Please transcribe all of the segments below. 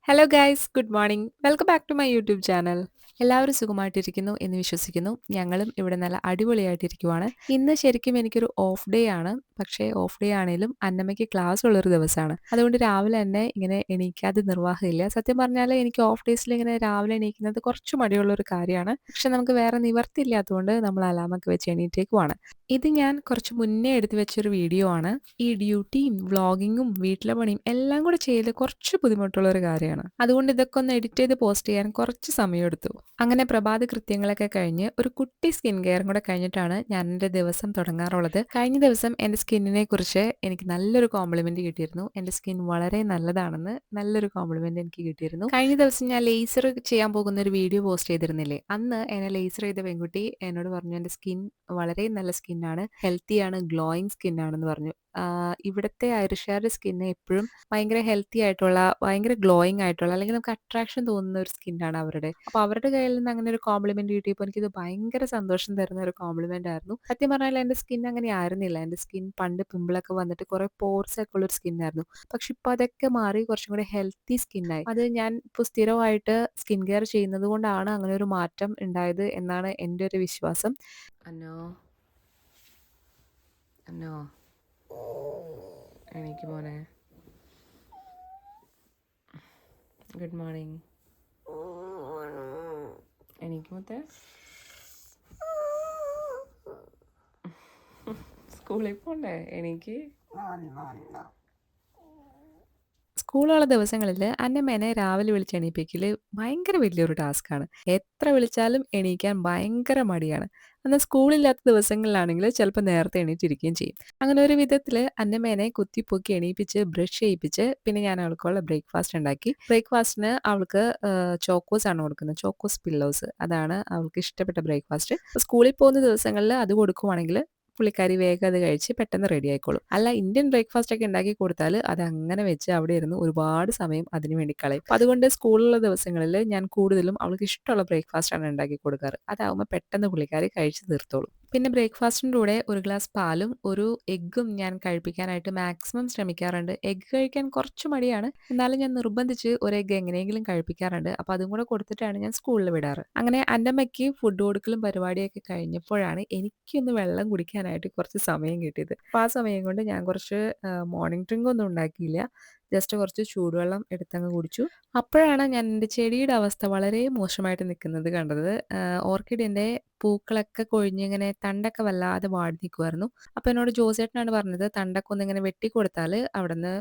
Hello guys, good morning. Welcome back to my YouTube channel. എല്ലാവരും സുഖമായിട്ടിരിക്കുന്നു എന്ന് വിശ്വസിക്കുന്നു. ഞങ്ങളും ഇവിടെ നല്ല അടിപൊളിയായിട്ടിരിക്കുവാണ്. ഇന്ന് ശരിക്കും എനിക്കൊരു ഓഫ് ഡേ ആണ്. പക്ഷേ ഓഫ് ഡേ ആണേലും അന്നമ്മയ്ക്ക് ക്ലാസ് ഉള്ളൊരു ദിവസമാണ്. അതുകൊണ്ട് രാവിലെ തന്നെ ഇങ്ങനെ എണീക്കാതെ നിർവാഹമില്ല. സത്യം പറഞ്ഞാൽ എനിക്ക് ഓഫ് ഡേയ്സിൽ ഇങ്ങനെ രാവിലെ എണീക്കുന്നത് കുറച്ച് മടിയുള്ളൊരു കാര്യമാണ്. പക്ഷെ നമുക്ക് വേറെ നിവർത്തിയില്ലാത്തതുകൊണ്ട് നമ്മൾ അലാമൊക്കെ വെച്ച് എണീറ്റേക്കുവാണ്. ഇത് ഞാൻ കുറച്ച് മുന്നേ എടുത്തു വെച്ചൊരു വീഡിയോ ആണ്. ഈ ഡ്യൂട്ടിയും വ്ളോഗിങ്ങും വീട്ടിലെ പണിയും എല്ലാം കൂടെ ചെയ്ത് കുറച്ച് ബുദ്ധിമുട്ടുള്ള ഒരു കാര്യമാണ്. അതുകൊണ്ട് ഇതൊക്കെ ഒന്ന് എഡിറ്റ് ചെയ്ത് പോസ്റ്റ് ചെയ്യാൻ കുറച്ച് സമയമെടുത്തു. അങ്ങനെ പ്രഭാത കൃത്യങ്ങളൊക്കെ കഴിഞ്ഞ് ഒരു കുട്ടി സ്കിൻ കെയറും കൂടെ കഴിഞ്ഞിട്ടാണ് ഞാൻ എൻ്റെ ദിവസം തുടങ്ങാറുള്ളത്. കഴിഞ്ഞ ദിവസം എൻ്റെ സ്കിന്നിനെ കുറിച്ച് എനിക്ക് നല്ലൊരു കോംപ്ലിമെന്റ് കിട്ടിയിരുന്നു. എൻ്റെ സ്കിൻ വളരെ നല്ലതാണെന്ന് നല്ലൊരു കോംപ്ലിമെന്റ് എനിക്ക് കിട്ടിയിരുന്നു. കഴിഞ്ഞ ദിവസം ഞാൻ ലേസർ ചെയ്യാൻ പോകുന്ന ഒരു വീഡിയോ പോസ്റ്റ് ചെയ്തിരുന്നില്ലേ, അന്ന് എന്നെ ലേസർ ചെയ്ത പെൺകുട്ടി എന്നോട് പറഞ്ഞു എൻ്റെ സ്കിൻ വളരെ നല്ല സ്കിന്നാണ്, ഹെൽത്തിയാണ്, ഗ്ലോയിങ് സ്കിന്നാണെന്ന് പറഞ്ഞു. ഇവിടുത്തെ ഐറിഷുകാരുടെ സ്കിന്ന് എപ്പോഴും ഭയങ്കര ഹെൽത്തി ആയിട്ടുള്ള, ഭയങ്കര ഗ്ലോയിങ് ആയിട്ടുള്ള, അല്ലെങ്കിൽ നമുക്ക് അട്രാക്ഷൻ തോന്നുന്ന ഒരു സ്കിന്നാണ് അവരുടെ. അപ്പോൾ അവരുടെ കയ്യിൽ നിന്ന് അങ്ങനെ ഒരു കോംപ്ലിമെന്റ് കിട്ടിയപ്പോൾ എനിക്കിത് ഭയങ്കര സന്തോഷം തരുന്ന ഒരു കോംപ്ലിമെന്റ് ആയിരുന്നു. സത്യം പറഞ്ഞാൽ എൻ്റെ സ്കിൻ അങ്ങനെ ആയിരുന്നില്ല. എൻ്റെ സ്കിൻ പണ്ട് പിമ്പിളൊക്കെ വന്നിട്ട് കുറെ പോർസ് ഒക്കെ ഉള്ള ഒരു സ്കിന്നായിരുന്നു. പക്ഷെ ഇപ്പോൾ അതൊക്കെ മാറി കുറച്ചും കൂടി ഹെൽത്തി സ്കിന്നായി. അത് ഞാൻ ഇപ്പോൾ സ്ഥിരമായിട്ട് സ്കിൻ കെയർ ചെയ്യുന്നത് കൊണ്ടാണ് അങ്ങനെ ഒരു മാറ്റം ഉണ്ടായത് എന്നാണ് എൻ്റെ ഒരു വിശ്വാസം. അന്നോ അന്നോ എനിക്ക് മോനെ ഗുഡ് മോർണിംഗ്. എനിക്ക് മൊത്തം സ്കൂളിൽ പോണ്ടേ? എനിക്ക് സ്കൂളുള്ള ദിവസങ്ങളിൽ അന്നമ്മേനെ രാവിലെ വിളിച്ച് എണീപ്പിക്കൽ ഭയങ്കര വലിയൊരു ടാസ്ക്കാണ്. എത്ര വിളിച്ചാലും എണീക്കാൻ ഭയങ്കര മടിയാണ്. എന്നാൽ സ്കൂളില്ലാത്ത ദിവസങ്ങളിലാണെങ്കിൽ ചിലപ്പോൾ നേരത്തെ എണീറ്റിരിക്കുകയും ചെയ്യും. അങ്ങനെ ഒരു വിധത്തിൽ അന്നമ്മേനെ കുത്തിപ്പൊക്കി എണീപ്പിച്ച് ബ്രഷ് ചെയ്യിപ്പിച്ച് പിന്നെ ഞാൻ അവൾക്കുള്ള ബ്രേക്ക്ഫാസ്റ്റ് ഉണ്ടാക്കി. ബ്രേക്ക്ഫാസ്റ്റിന് അവൾക്ക് ചോക്കോസ് ആണ് കൊടുക്കുന്നത്. ചോക്കോസ് പില്ലോസ്, അതാണ് അവൾക്ക് ഇഷ്ടപ്പെട്ട ബ്രേക്ക്ഫാസ്റ്റ്. സ്കൂളിൽ പോകുന്ന ദിവസങ്ങളിൽ അത് കൊടുക്കുവാണെങ്കിൽ പുള്ളിക്കാരി വേഗം അത് കഴിച്ച് പെട്ടെന്ന് റെഡി ആയിക്കോളും. അല്ല, ഇന്ത്യൻ ബ്രേക്ക്ഫാസ്റ്റ് ഒക്കെ ഉണ്ടാക്കി കൊടുത്താൽ അത് അങ്ങനെ വെച്ച് അവിടെ ഇരുന്ന് ഒരുപാട് സമയം അതിന് വേണ്ടി കളയും. അപ്പോൾ അതുകൊണ്ട് സ്കൂളിലുള്ള ദിവസങ്ങളിൽ ഞാൻ കൂടുതലും അവൾക്ക് ഇഷ്ടമുള്ള ബ്രേക്ക്ഫാസ്റ്റ് ആണ് ഉണ്ടാക്കി കൊടുക്കാറ്. അതാവുമ്പോൾ പെട്ടെന്ന് പുള്ളിക്കാരി കഴിച്ച് തീർത്തോളും. പിന്നെ ബ്രേക്ക്ഫാസ്റ്റിൻ്റെ കൂടെ ഒരു ഗ്ലാസ് പാലും ഒരു എഗ്ഗും ഞാൻ കഴിപ്പിക്കാനായിട്ട് മാക്സിമം ശ്രമിക്കാറുണ്ട്. എഗ്ഗ് കഴിക്കാൻ കുറച്ച് മടിയാണ്, എന്നാലും ഞാൻ നിർബന്ധിച്ച് ഒരു എഗ്ഗ് എങ്ങനെയെങ്കിലും കഴിപ്പിക്കാറുണ്ട്. അപ്പോൾ അതും കൂടെ കൊടുത്തിട്ടാണ് ഞാൻ സ്കൂളിൽ വിടാറ്. അങ്ങനെ അന്നമ്മയ്ക്ക് ഫുഡ് കൊടുക്കലും പരിപാടിയൊക്കെ കഴിഞ്ഞപ്പോഴാണ് എനിക്കൊന്ന് വെള്ളം കുടിക്കാനായിട്ട് കുറച്ച് സമയം കിട്ടിയത്. അപ്പോൾ ആ സമയം കൊണ്ട് ഞാൻ കുറച്ച് മോർണിംഗ് ഡ്രിങ്ക് ഒന്നും ഉണ്ടാക്കിയില്ല. ജസ്റ്റ് കുറച്ച് ചൂടുവെള്ളം എടുത്തങ്ങ് കുടിച്ചു. അപ്പോഴാണ് ഞാൻ എൻ്റെ ചെടിയുടെ അവസ്ഥ വളരെ മോശമായിട്ട് നിൽക്കുന്നത് കണ്ടത്. ഓർക്കിഡിൻ്റെ പൂക്കളൊക്കെ കൊഴിഞ്ഞിങ്ങനെ തണ്ടൊക്കെ വല്ലാതെ വാടി നിൽക്കുമായിരുന്നു. അപ്പോൾ എന്നോട് ജോസേട്ടനാണ് പറഞ്ഞത് തണ്ടൊക്കെ ഒന്നിങ്ങനെ വെട്ടിക്കൊടുത്താൽ അവിടുന്ന്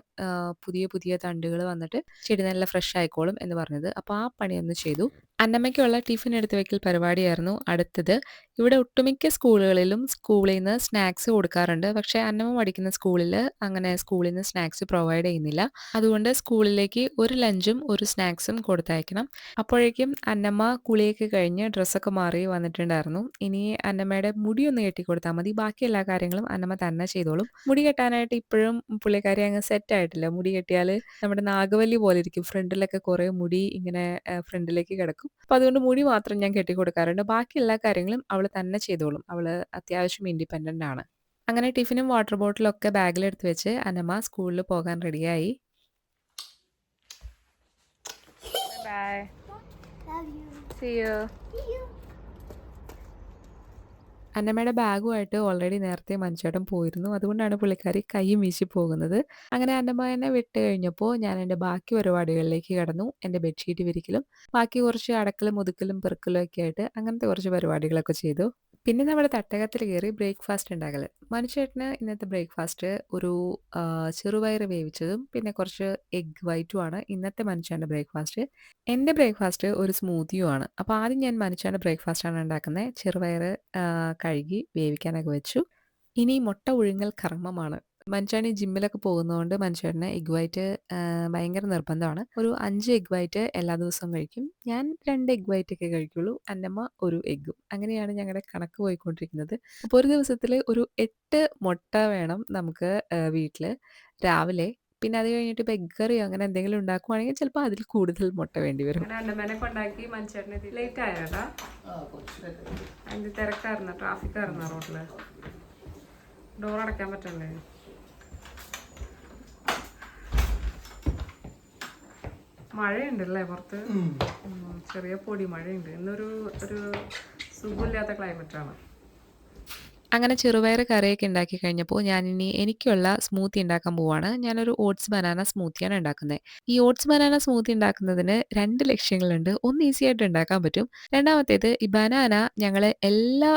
പുതിയ പുതിയ തണ്ടുകൾ വന്നിട്ട് ചെടി നല്ല ഫ്രഷ് ആയിക്കോളും എന്ന് പറഞ്ഞത്. അപ്പോൾ ആ പണിയൊന്ന് ചെയ്തു. അന്നമ്മയ്ക്കുള്ള ടിഫിൻ എടുത്ത് വെക്കൽ പരിപാടിയായിരുന്നു അടുത്തത്. ഇവിടെ ഒട്ടുമിക്ക സ്കൂളുകളിലും സ്കൂളിൽ നിന്ന് സ്നാക്സ് കൊടുക്കാറുണ്ട്. പക്ഷേ അന്നമ്മ പഠിക്കുന്ന സ്കൂളിൽ അങ്ങനെ സ്കൂളിൽ നിന്ന് സ്നാക്സ് പ്രൊവൈഡ് ചെയ്യുന്നില്ല. അതുകൊണ്ട് സ്കൂളിലേക്ക് ഒരു ലഞ്ചും ഒരു സ്നാക്സും കൊടുത്തയക്കണം. അപ്പോഴേക്കും അന്നമ്മ കുളിയൊക്കെ കഴിഞ്ഞ് ഡ്രസ്സൊക്കെ മാറി വന്നിട്ടുണ്ടായിരുന്നു. ഇനി അന്നമ്മയുടെ മുടി ഒന്ന് കെട്ടിക്കൊടുത്താൽ മതി. ബാക്കി എല്ലാ കാര്യങ്ങളും അന്നമ്മ തന്നെ ചെയ്തോളും. മുടി കെട്ടാനായിട്ട് ഇപ്പോഴും പുള്ളിക്കാരി അങ്ങ് സെറ്റ് ആയിട്ടില്ല. മുടി കെട്ടിയാൽ നമ്മുടെ നാഗവല്ലി പോലെ ഇരിക്കും. ഫ്രണ്ടിലൊക്കെ കുറേ മുടി ഇങ്ങനെ ഫ്രണ്ടിലേക്ക് കിടക്കും. അപ്പോൾ അതുകൊണ്ട് മുടി മാത്രം ഞാൻ കെട്ടിക്കൊടുക്കാറുണ്ട്. ബാക്കി എല്ലാ കാര്യങ്ങളും അവൾ തന്നെ ചെയ്തോളും. അവൾ അത്യാവശ്യം ഇൻഡിപെൻഡൻ്റ് ആണ്. അങ്ങനെ ടിഫിനും വാട്ടർ ബോട്ടിലും ഒക്കെ ബാഗിലെടുത്ത് വെച്ച് അന്നമ്മ സ്കൂളിൽ പോകാൻ റെഡിയായി. ബൈ. See you. അന്നമ്മയുടെ ബാഗുമായിട്ട് ഓൾറെഡി നേരത്തെ മനുഷ്യേട്ടൻ പോയിരുന്നു. അതുകൊണ്ടാണ് പുള്ളിക്കാരി കൈയും വീശി പോകുന്നത്. അങ്ങനെ അന്നമ്മ എന്നെ വിട്ട് കഴിഞ്ഞപ്പോൾ ഞാൻ എൻ്റെ ബാക്കി പരിപാടികളിലേക്ക് കടന്നു. എൻ്റെ ബെഡ്ഷീറ്റ് വിരിക്കലും ബാക്കി കുറച്ച് അടക്കലും ഒതുക്കലും പെറുക്കലും ഒക്കെ ആയിട്ട് അങ്ങനത്തെ കുറച്ച് പരിപാടികളൊക്കെ ചെയ്തു. പിന്നെ നമ്മുടെ തട്ടകത്തിൽ കയറി ബ്രേക്ക്ഫാസ്റ്റ് ഉണ്ടാക്കൽ. മനുഷ്യേട്ടന് ഇന്നത്തെ ബ്രേക്ക്ഫാസ്റ്റ് ഒരു ചെറുപയർ വേവിച്ചതും പിന്നെ കുറച്ച് എഗ് വൈറ്റുമാണ് ഇന്നത്തെ മനുഷ്യൻ്റെ ബ്രേക്ക്ഫാസ്റ്റ്. എൻ്റെ ബ്രേക്ക്ഫാസ്റ്റ് ഒരു സ്മൂത്തിയുമാണ്. അപ്പോൾ ആദ്യം ഞാൻ മനുഷ്യൻ്റെ ബ്രേക്ക്ഫാസ്റ്റാണ് ഉണ്ടാക്കുന്നത്. ചെറുപയർ കഴുകി വേവിക്കാനൊക്കെ വെച്ചു. ഇനി മുട്ട പുഴുങ്ങൽ കർമ്മമാണ്. മനുഷ്യേട്ടൻ ഈ ജിമ്മിലൊക്കെ പോകുന്നതുകൊണ്ട് മനുഷ്യേട്ടന് എഗ് വൈറ്റ് ഭയങ്കര നിർബന്ധമാണ്. ഒരു 5 എഗ് വൈറ്റ് എല്ലാ ദിവസവും കഴിക്കും. ഞാൻ 2 എഗ് വൈറ്റ് ഒക്കെ കഴിക്കുള്ളൂ. അന്നമ്മ ഒരു എഗ്ഗും. അങ്ങനെയാണ് ഞങ്ങളുടെ കണക്ക് പോയിക്കൊണ്ടിരിക്കുന്നത്. അപ്പോൾ ഒരു ദിവസത്തിൽ ഒരു 8 മുട്ട വേണം നമുക്ക് വീട്ടിൽ രാവിലെ. പിന്നെ അത് കഴിഞ്ഞിട്ട് ഇപ്പോൾ എഗ് കറിയോ അങ്ങനെ എന്തെങ്കിലും ഉണ്ടാക്കുവാണെങ്കിൽ ചിലപ്പോൾ അതിൽ കൂടുതൽ മുട്ട വേണ്ടി വരും. അങ്ങനെ അന്നമ്മേനെ കൊണ്ടാക്കി മനുഷ്യട്ടനെ ലേറ്റ് ആയോട്ടാ? അതിൻ്റെ തിരക്കായിരുന്നോ? ട്രാഫിക് ആയിരുന്നോ റോഡിൽ? ഡോർ അടയ്ക്കാൻ പറ്റണ്ടേ? മഴയുണ്ടല്ലേ പുറത്ത്? ചെറിയ പൊടി മഴയുണ്ട്. ഇന്നൊരു സുഖമില്ലാത്ത ക്ലൈമറ്റാണ്. അങ്ങനെ ചെറുപയർ കറിയൊക്കെ ഉണ്ടാക്കി കഴിഞ്ഞപ്പോൾ ഞാനിനി എനിക്കുള്ള സ്മൂത്തി ഉണ്ടാക്കാൻ പോവാണ്. ഞാനൊരു ഓട്സ് ബനാന സ്മൂത്തിയാണ് ഉണ്ടാക്കുന്നത്. ഈ ഓട്സ് ബനാന സ്മൂത്തി ഉണ്ടാക്കുന്നതിന് 2 ലക്ഷ്യങ്ങളുണ്ട്. ഒന്ന് ഈസി ആയിട്ട് ഉണ്ടാക്കാൻ പറ്റും. രണ്ടാമത്തേത് ഈ ബനാന ഞങ്ങള് എല്ലാ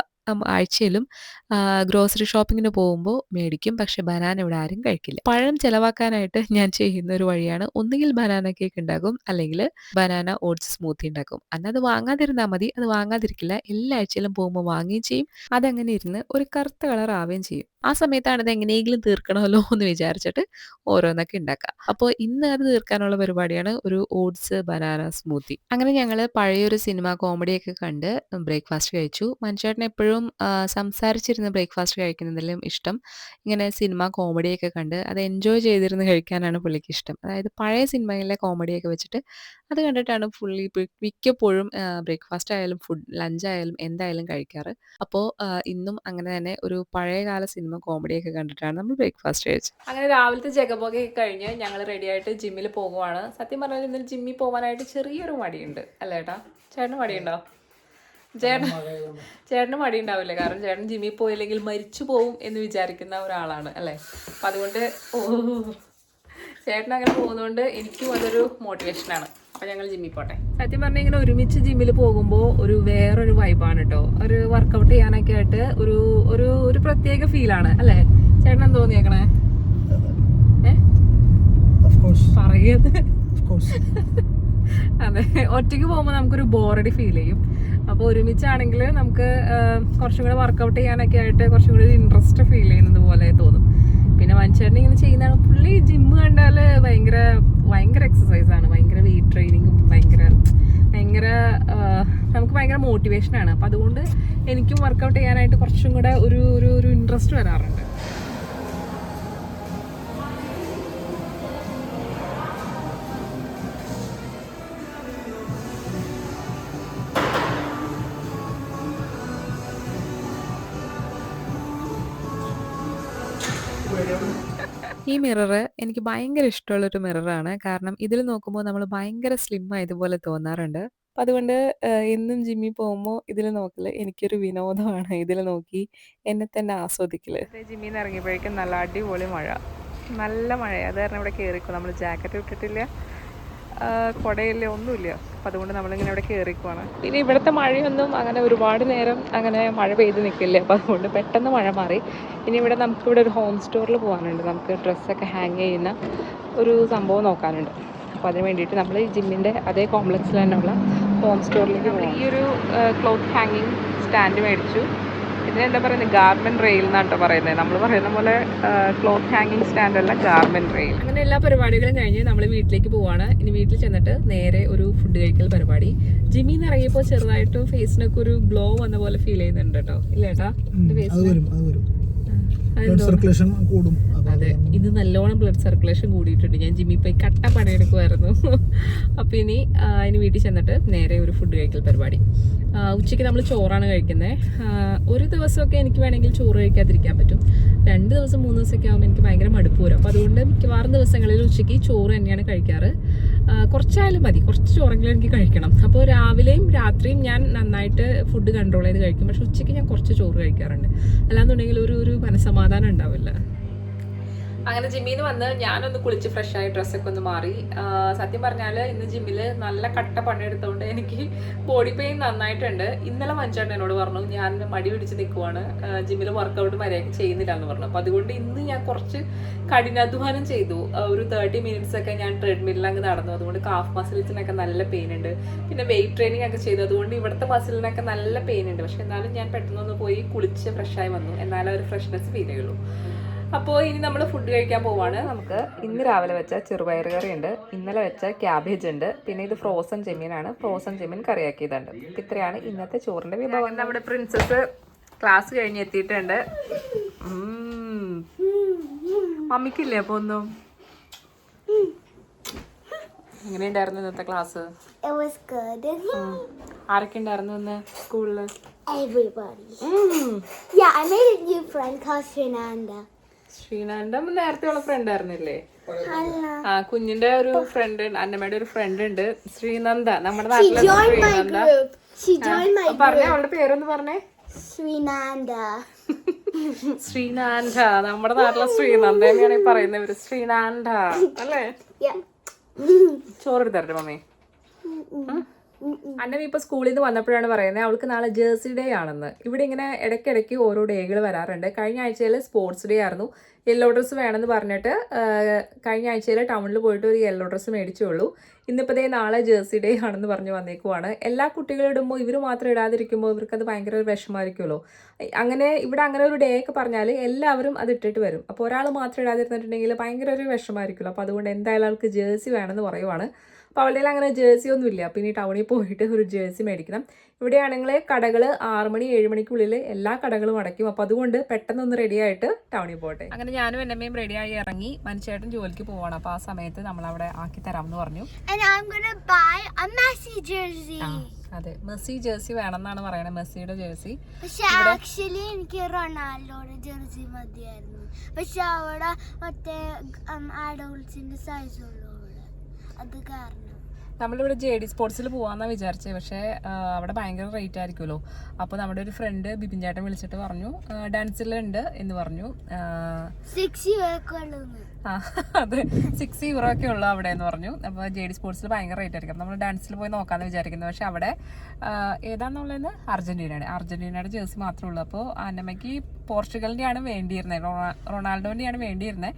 ആഴ്ചയിലും ഗ്രോസറി ഷോപ്പിങ്ങിന് പോകുമ്പോൾ മേടിക്കും. പക്ഷെ ബനാന ഇവിടെ ആരും കഴിക്കില്ല. പഴം ചെലവാക്കാനായിട്ട് ഞാൻ ചെയ്യുന്ന ഒരു വഴിയാണ് ഒന്നുകിൽ ബനാന കേക്ക് ഉണ്ടാക്കും, അല്ലെങ്കിൽ ബനാന ഓട്സ് സ്മൂത്തി ഉണ്ടാക്കും. അന്ന് അത് വാങ്ങാതിരുന്നാൽ മതി. അത് വാങ്ങാതിരിക്കില്ല. എല്ലാ ആഴ്ചയിലും പോകുമ്പോൾ വാങ്ങുകയും ചെയ്യും. അതങ്ങനെ ഇരുന്ന് ഒരു കറുത്ത കളർ ആവുകയും ചെയ്യും. ആ സമയത്താണ് ഇത് എങ്ങനെയെങ്കിലും തീർക്കണമല്ലോ എന്ന് വിചാരിച്ചിട്ട് ഓരോന്നൊക്കെ ഉണ്ടാക്കുക. അപ്പോൾ ഇന്ന് അത് തീർക്കാനുള്ള പരിപാടിയാണ് ഒരു ഓട്സ് ബനാന സ്മൂത്തി. അങ്ങനെ ഞങ്ങൾ പഴയൊരു സിനിമ കോമഡിയൊക്കെ കണ്ട് ബ്രേക്ക്ഫാസ്റ്റ് കഴിച്ചു. മനുഷ്യേട്ടന് എപ്പോഴും സംസാരിച്ചിരുന്ന് ബ്രേക്ക്ഫാസ്റ്റ് കഴിക്കുന്നതിലും ഇഷ്ടം ഇങ്ങനെ സിനിമ കോമഡിയൊക്കെ കണ്ട് അത് എൻജോയ് ചെയ്തിരുന്ന് കഴിക്കാനാണ് പുള്ളിക്ക് ഇഷ്ടം. അതായത് പഴയ സിനിമയിലെ കോമഡിയൊക്കെ വെച്ചിട്ട് അത് കണ്ടിട്ടാണ് പുള്ളി മിക്കപ്പോഴും ബ്രേക്ക്ഫാസ്റ്റ് ആയാലും ലഞ്ച് ആയാലും എന്തായാലും കഴിക്കാറ്. അപ്പോൾ ഇന്നും അങ്ങനെ തന്നെ ഒരു പഴയകാല സിനിമ കോമഡിയൊക്കെ കണ്ടിട്ടാണ് നമ്മൾ ബ്രേക്ക്ഫാസ്റ്റ് കഴിച്ചത്. അങ്ങനെ രാവിലത്തെ ജഗബോഗയൊക്കെ കഴിഞ്ഞ് ഞങ്ങൾ റെഡിയായിട്ട് ജിമ്മിൽ പോകുവാണ്. സത്യം പറഞ്ഞാൽ ഇന്നലെ ജിമ്മിൽ പോകാനായിട്ട് ചെറിയൊരു മടിയുണ്ട് അല്ലേ ഏട്ടാ? ചേട്ടന് മടിയുണ്ടോ? ചേട്ടന് മടി ഉണ്ടാവില്ല, കാരണം ചേട്ടൻ ജിമ്മിൽ പോയില്ലെങ്കിൽ മരിച്ചു പോവും എന്ന് വിചാരിക്കുന്ന ഒരാളാണ് അല്ലേ? അപ്പം അതുകൊണ്ട് ചേട്ടൻ അങ്ങനെ പോകുന്നതുകൊണ്ട് എനിക്കും അതൊരു മോട്ടിവേഷനാണ്. അപ്പം ഞങ്ങൾ ജിമ്മിൽ പോട്ടെ. സത്യം പറഞ്ഞാൽ ഇങ്ങനെ ഒരുമിച്ച് ജിമ്മിൽ പോകുമ്പോൾ വേറൊരു വൈബാണ് കേട്ടോ. ഒരു വർക്കൗട്ട് ചെയ്യാനൊക്കെ ആയിട്ട് ഒരു പ്രത്യേക ഫീലാണ് അല്ലേ? ചേട്ടൻ എന്ത് തോന്നിയേക്കണേ? പറയുന്നത് അതെ, ഒറ്റയ്ക്ക് പോകുമ്പോൾ നമുക്കൊരു ബോറടി ഫീൽ ചെയ്യും. അപ്പോൾ ഒരുമിച്ചാണെങ്കിൽ നമുക്ക് കുറച്ചും കൂടെ വർക്കൗട്ട് ചെയ്യാനൊക്കെ ആയിട്ട് കുറച്ചും കൂടി ഒരു ഇൻട്രസ്റ്റ് ഫീൽ ചെയ്യുന്നത് പോലെ തോന്നും. പിന്നെ മനുഷ്യരുടെ ഇങ്ങനെ ചെയ്യുന്നതാണ്. പുള്ളി ജിമ്മ് കണ്ടാൽ ഭയങ്കര എക്സസൈസാണ്, ഭയങ്കര വെയിറ്റ് ട്രെയിനിങ്ങും ഭയങ്കര നമുക്ക് ഭയങ്കര മോട്ടിവേഷനാണ്. അപ്പം അതുകൊണ്ട് എനിക്കും വർക്കൗട്ട് ചെയ്യാനായിട്ട് കുറച്ചും കൂടെ ഒരു ഇൻട്രസ്റ്റ് വരാറുണ്ട്. ഈ മിറർ എനിക്ക് ഭയങ്കര ഇഷ്ടമുള്ളൊരു മിററാണ്. കാരണം ഇതിൽ നോക്കുമ്പോൾ നമ്മൾ ഭയങ്കര സ്ലിം ആയതുപോലെ തോന്നാറുണ്ട്. അപ്പം അതുകൊണ്ട് എന്നും ജിമ്മിൽ പോകുമ്പോൾ ഇതിൽ നോക്കൽ എനിക്കൊരു വിനോദമാണ്. ഇതിൽ നോക്കി എന്നെ തന്നെ ആസ്വദിക്കൽ. ജിമ്മിൽ നിന്ന് ഇറങ്ങിയപ്പോഴേക്കും നല്ല അടിപൊളി മഴ, നല്ല മഴയാണ്. അത് കാരണം ഇവിടെ കയറിക്കോ, നമ്മൾ ജാക്കറ്റ് ഇട്ടിട്ടില്ല, കുടയില്ല, ഒന്നുമില്ല. അപ്പം അതുകൊണ്ട് നമ്മളിങ്ങനെ ഇവിടെ കയറിക്കുവാണ്. പിന്നെ ഇവിടുത്തെ മഴയൊന്നും അങ്ങനെ ഒരുപാട് നേരം അങ്ങനെ മഴ പെയ്ത് നിൽക്കില്ല. അപ്പം അതുകൊണ്ട് പെട്ടെന്ന് മഴ മാറി. ഇനി ഇവിടെ നമുക്കിവിടെ ഒരു ഹോം സ്റ്റോറിൽ പോകാനുണ്ട്. നമുക്ക് ഡ്രസ്സൊക്കെ ഹാങ് ചെയ്യുന്ന ഒരു സംഭവം നോക്കാനുണ്ട്. അപ്പോൾ അതിന് വേണ്ടിയിട്ട് നമ്മൾ ഈ ജിമ്മിൻ്റെ അതേ കോംപ്ലക്സിൽ തന്നെയുള്ള ഹോം സ്റ്റോറിലേക്ക് പോകാം. ഈ ഒരു ക്ലോത്ത് ഹാങ്ങിങ് സ്റ്റാൻഡ് മേടിച്ചു. ഇതിനെന്താ പറയുന്നത്, ഗാർമെൻറ്റ് റെയിൽ എന്നാട്ടോ പറയുന്നത്. നമ്മൾ പറയുന്ന പോലെ ക്ലോത്ത് ഹാങ്ങിങ് സ്റ്റാൻഡ് അല്ല, ഗാർമെൻറ്റ് റെയിൽ. അങ്ങനെ എല്ലാ പരിപാടികളും കഴിഞ്ഞ് നമ്മൾ വീട്ടിലേക്ക് പോവാണ്. ഇനി വീട്ടിൽ ചെന്നിട്ട് നേരെ ഒരു ഫുഡ് കഴിക്കൽ പരിപാടി. ജിമ്മിൽ നിന്ന് ഇറങ്ങിയപ്പോൾ ചെറുതായിട്ട് ഫേസിനൊക്കെ ഒരു ഗ്ലോ വന്ന പോലെ ഫീൽ ചെയ്യുന്നുണ്ട് കേട്ടോ, ഇല്ലേട്ടാ? അതെ, ഇത് നല്ലോണം ബ്ലഡ് സർക്കുലേഷൻ കൂടിയിട്ടുണ്ട്. ഞാൻ ജിമ്മിൽ പോയി കട്ട പണിയെടുക്കുമായിരുന്നു. അപ്പോൾ ഇനി വീട്ടിൽ ചെന്നിട്ട് നേരെ ഒരു ഫുഡ് കഴിക്കൽ പരിപാടി. ഉച്ചയ്ക്ക് നമ്മൾ ചോറാണ് കഴിക്കുന്നത്. ഒരു ദിവസമൊക്കെ എനിക്ക് വേണമെങ്കിൽ ചോറ് കഴിക്കാതിരിക്കാൻ പറ്റും. 2 ദിവസം 3 ദിവസമൊക്കെ ആകുമ്പോൾ എനിക്ക് ഭയങ്കര മടുപ്പ് വരും. അപ്പോൾ അതുകൊണ്ട് മിക്കവാറും ദിവസങ്ങളിൽ ഉച്ചയ്ക്ക് ചോറ് തന്നെയാണ് കഴിക്കാറ്. കുറച്ചായാലും മതി, കുറച്ച് ചോറെങ്കിലും എനിക്ക് കഴിക്കണം. അപ്പോൾ രാവിലെയും രാത്രിയും ഞാൻ നന്നായിട്ട് ഫുഡ് കൺട്രോൾ ചെയ്ത് കഴിക്കും. പക്ഷെ ഉച്ചയ്ക്ക് ഞാൻ കുറച്ച് ചോറ് കഴിക്കാറുണ്ട്. അല്ലാന്നുണ്ടെങ്കിൽ ഒരു മനസ്സമാധാനം ഉണ്ടാവില്ല. അങ്ങനെ ജിമ്മിൽ നിന്ന് വന്ന് ഞാനൊന്ന് കുളിച്ച് ഫ്രഷായി ഡ്രസ്സൊക്കെ ഒന്ന് മാറി. സത്യം പറഞ്ഞാൽ ഇന്ന് ജിമ്മിൽ നല്ല കട്ട പണിയെടുത്തുകൊണ്ട് എനിക്ക് ബോഡി പെയിൻ നന്നായിട്ടുണ്ട്. ഇന്നലെ മഞ്ചേട്ടൻ എന്നോട് പറഞ്ഞു ഞാൻ മടി പിടിച്ച് നിൽക്കുവാണ്, ജിമ്മിൽ വർക്കൗട്ട് മര്യാദയ്ക്ക് ചെയ്യുന്നില്ല എന്ന് പറഞ്ഞു. അപ്പോൾ അതുകൊണ്ട് ഇന്ന് ഞാൻ കുറച്ച് കഠിനാധ്വാനം ചെയ്തു. ഒരു 30 മിനിറ്റ്സ് ഒക്കെ ഞാൻ ട്രെഡ്മില്ലിൽ അങ്ങ് നടന്നു. അതുകൊണ്ട് കാഫ് മസിൽസിനൊക്കെ നല്ല പെയിൻ ഉണ്ട്. പിന്നെ വെയിറ്റ് ട്രെയിനിങ് ഒക്കെ ചെയ്തു. അതുകൊണ്ട് ഇവിടുത്തെ മസിലിനൊക്കെ നല്ല പെയിൻ ഉണ്ട്. പക്ഷെ എന്നാലും ഞാൻ പെട്ടെന്നൊന്ന് പോയി കുളിച്ച് ഫ്രഷായി വന്നു. എന്നാലും ഒരു ഫ്രഷ്നെസ് ഫീൽ ചെയ്യുള്ളൂ. അപ്പോൾ ഇനി നമ്മൾ ഫുഡ് കഴിക്കാൻ പോവാണ്. നമുക്ക് ഇന്ന് രാവിലെ വെച്ച ചെറുപയർ കറി ഉണ്ട്, ഇന്നലെ വെച്ച ക്യാബേജ് ഉണ്ട്, പിന്നെ ഇത് ഫ്രോസൺ ചെമ്മീനാണ്. ഫ്രോസൺ ചെമ്മീൻ കറിയാക്കിയതുണ്ട്. ഇത്രയാണ് ഇന്നത്തെ ചോറിൻ്റെ വിഭവം. നമ്മുടെ പ്രിൻസസ് ക്ലാസ് കഴിഞ്ഞ് എത്തിയിട്ടുണ്ട്. മമ്മിക്കില്ലേ അപ്പോൾ ഒന്നും? എങ്ങനെയുണ്ടായിരുന്നു ഇന്നത്തെ ക്ലാസ്? ആരൊക്കെ ഉണ്ടായിരുന്നു ഇന്ന് സ്കൂളിൽ? Everybody. Yeah, I made a new friend called Fernanda. ശ്രീനാന്റെ നേരത്തെ ഉള്ള ഫ്രണ്ട് ആയിരുന്നില്ലേ? ആ കുഞ്ഞിന്റെ ഒരു ഫ്രണ്ട്, അന്നമ്മയുടെ ഒരു ഫ്രണ്ട് ഉണ്ട്, ശ്രീനന്ദ. നമ്മുടെ നാട്ടിലെ ശ്രീനന്ദ. പറഞ്ഞേ, അവളുടെ പേരൊന്ന് പറഞ്ഞേ. ശ്രീനാന്ദ. ശ്രീനാന്ദ, നമ്മുടെ നാട്ടിലെ ശ്രീനന്ദ തന്നെയാണ് ഈ പറയുന്നവര്. ശ്രീനാന്ദ അല്ലേ? ചോറ് തരട്ടെ മമ്മി? അന്നമ്മ ഇപ്പൊ സ്കൂളിൽ നിന്ന് വന്നപ്പോഴാണ് പറയുന്നത് അവൾക്ക് നാളെ ജേഴ്സി ഡേ ആണെന്ന്. ഇവിടെ ഇങ്ങനെ ഇടയ്ക്കിടയ്ക്ക് ഓരോ ഡേകൾ വരാറുണ്ട്. കഴിഞ്ഞ ആഴ്ചയിൽ സ്പോർട്സ് ഡേ ആയിരുന്നു. യെല്ലോ ഡ്രസ്സ് വേണമെന്ന് പറഞ്ഞിട്ട് കഴിഞ്ഞ ആഴ്ചയിൽ ടൗണിൽ പോയിട്ട് ഒരു യെല്ലോ ഡ്രസ്സ് മേടിച്ചുള്ളൂ. ഇന്നിപ്പോൾ നാളെ ജേഴ്സി ഡേ ആണെന്ന് പറഞ്ഞ് വന്നേക്കുവാണ്. എല്ലാ കുട്ടികളും ഇടുമ്പോൾ ഇവർ മാത്രം ഇടാതിരിക്കുമ്പോൾ ഇവർക്കത് ഭയങ്കര ഒരു വിഷമമായിരിക്കുമല്ലോ. അങ്ങനെ ഇവിടെ അങ്ങനെ ഒരു ഡേ ഒക്കെ പറഞ്ഞാൽ എല്ലാവരും അത് ഇട്ടിട്ട് വരും. അപ്പോൾ ഒരാൾ മാത്രം ഇടാതിരുന്നിട്ടുണ്ടെങ്കിൽ ഭയങ്കര ഒരു വിഷമമായിരിക്കുമല്ലോ. അപ്പോൾ അതുകൊണ്ട് എന്തായാലും ആൾക്ക് ജേഴ്സി വേണമെന്ന് പറയുവാണ്. അപ്പോൾ അവളുടെ അങ്ങനെ ജേഴ്സി ഒന്നും ഇല്ല. പിന്നെ ടൗണിൽ പോയിട്ട് ഒരു ജേഴ്സി മേടിക്കണം. ഇവിടെയാണെങ്കിൽ കടകൾ 6 മണി 7 മണിക്കുള്ളിൽ എല്ലാ കടകളും അടയ്ക്കും. അപ്പോൾ അതുകൊണ്ട് പെട്ടെന്നൊന്ന് റെഡിയായിട്ട് ടൗണിൽ പോട്ടെ. അങ്ങനെ ഞാനും എന്നമ്മയും റെഡിയായി ഇറങ്ങി. മനുഷ്യട്ടൻ ജോലിക്ക് പോവാണ്. അപ്പോൾ ആ സമയത്ത് നമ്മളവിടെ ആക്കി തരാമെന്ന് പറഞ്ഞു. അതെ, മെസ്സി ജേഴ്സി വേണമെന്നാണ് പറയുന്നത്, മെസ്സിയുടെ ജേഴ്സി. പക്ഷെ ആക്ച്വലി എനിക്ക് റൊണാൾഡോയുടെ ജേഴ്സി മതിയായിരുന്നു. പക്ഷെ അവിടെ മറ്റേ അഡൾട്ട്സിന്റെ സൈസ് ഉള്ളൂ, അത് കാരണം നമ്മളിവിടെ JD സ്പോർട്സിൽ പോകാമെന്നാണ് വിചാരിച്ചത്. പക്ഷേ അവിടെ ഭയങ്കര റേറ്റ് ആയിരിക്കുമല്ലോ. അപ്പോൾ നമ്മുടെ ഒരു ഫ്രണ്ട് ബിപിൻ ചേട്ടൻ വിളിച്ചിട്ട് പറഞ്ഞു ഡാൻസിലുണ്ട് എന്ന് പറഞ്ഞു. അതെ, 6 euro ഒക്കെ ഉള്ളു അവിടെ എന്ന് പറഞ്ഞു. അപ്പോൾ JD സ്പോർട്സിൽ ഭയങ്കര റേറ്റ് ആയിരിക്കും. നമ്മൾ ഡാൻസിൽ പോയി നോക്കാമെന്ന് വിചാരിക്കുന്നത്. പക്ഷെ അവിടെ ഏതാണെന്നുള്ളതെന്ന് അർജന്റീനയുടെ ജേഴ്സി മാത്രമേ ഉള്ളൂ. അപ്പോൾ അന്നമ്മയ്ക്ക് പോർച്ചുഗലിൻ്റെയാണ് വേണ്ടിയിരുന്നത്, റൊണാൾഡോൻ്റെയാണ് വേണ്ടിയിരുന്നത്.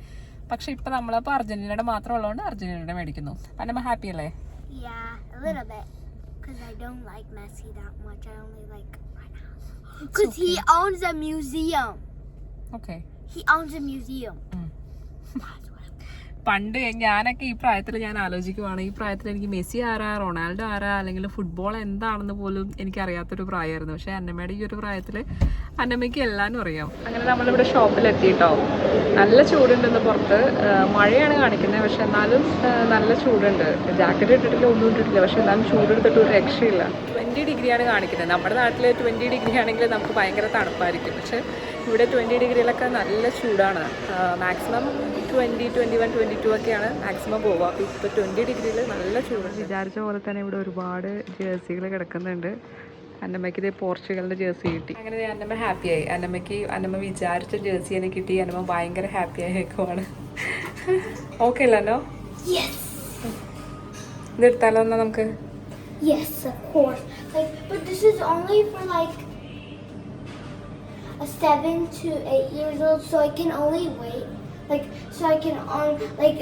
പക്ഷെ ഇപ്പം നമ്മളപ്പോൾ അർജന്റീനയുടെ മാത്രം ഉള്ളതുകൊണ്ട് അർജന്റീനയുടെ മേടിക്കുന്നു. അന്നമ്മ ഹാപ്പി അല്ലേ? Yeah, a little bit. Because I don't like Messi that much. I only like Ronaldo. Because he owns a museum. Okay. He owns a museum. പണ്ട് ഞാനൊക്കെ ഈ പ്രായത്തിൽ ഞാൻ ആലോചിക്കുവാണ്, ഈ പ്രായത്തിൽ എനിക്ക് മെസ്സി ആരാ, റൊണാൾഡോ ആരാ, അല്ലെങ്കിൽ ഫുട്ബോൾ എന്താണെന്ന് പോലും എനിക്കറിയാത്തൊരു പ്രായമായിരുന്നു. പക്ഷേ അന്നമ്മയുടെ ഈ ഒരു പ്രായത്തിൽ അന്നമ്മയ്ക്ക് എല്ലാവരും അറിയാം. അങ്ങനെ നമ്മളിവിടെ ഷോപ്പിലെത്തിയിട്ടോ. നല്ല ചൂടുണ്ടെന്ന് പുറത്ത്. മഴയാണ് കാണിക്കുന്നത്, പക്ഷെ എന്നാലും നല്ല ചൂടുണ്ട്. ജാക്കറ്റ് ഇട്ടിട്ടില്ല, ഒന്നും ഇട്ടിട്ടില്ല. പക്ഷെ എന്നാലും ചൂടെടുത്തിട്ട് ഒരു രക്ഷയില്ല. 20 ഡിഗ്രിയാണ് കാണിക്കുന്നത്. നമ്മുടെ നാട്ടിൽ 20 ഡിഗ്രി ആണെങ്കിൽ നമുക്ക് ഭയങ്കര തണുപ്പായിരിക്കും. പക്ഷെ ഇവിടെ 20 ഡിഗ്രിയിലൊക്കെ നല്ല ചൂടാണ്. മാക്സിമം 20, 21, 22 ഒക്കെയാണ് മാക്സിമം പോവുക. അപ്പോൾ ഇപ്പോൾ 20 ഡിഗ്രിയിൽ നല്ല ചൂട്. വിചാരിച്ച പോലെ തന്നെ ഇവിടെ ഒരുപാട് ജേഴ്സികൾ കിടക്കുന്നുണ്ട്. അന്നമ്മയ്ക്ക് ഇത് പോർച്ചുഗലിൻ്റെ ജേഴ്സി കിട്ടി. അങ്ങനെ അന്നമ്മ ഹാപ്പിയായി. അന്നമ്മ വിചാരിച്ച ജേഴ്സി തന്നെ കിട്ടി. അന്നമ്മ ഭയങ്കര ഹാപ്പിയായി നിൽക്കുവാണ്. ഓക്കെ അല്ലോ? ഇത് എടുത്താലോ എന്നാ നമുക്ക്? Yes, of course. But this is only for a 7 to 8 years old, so I can only wait. So I can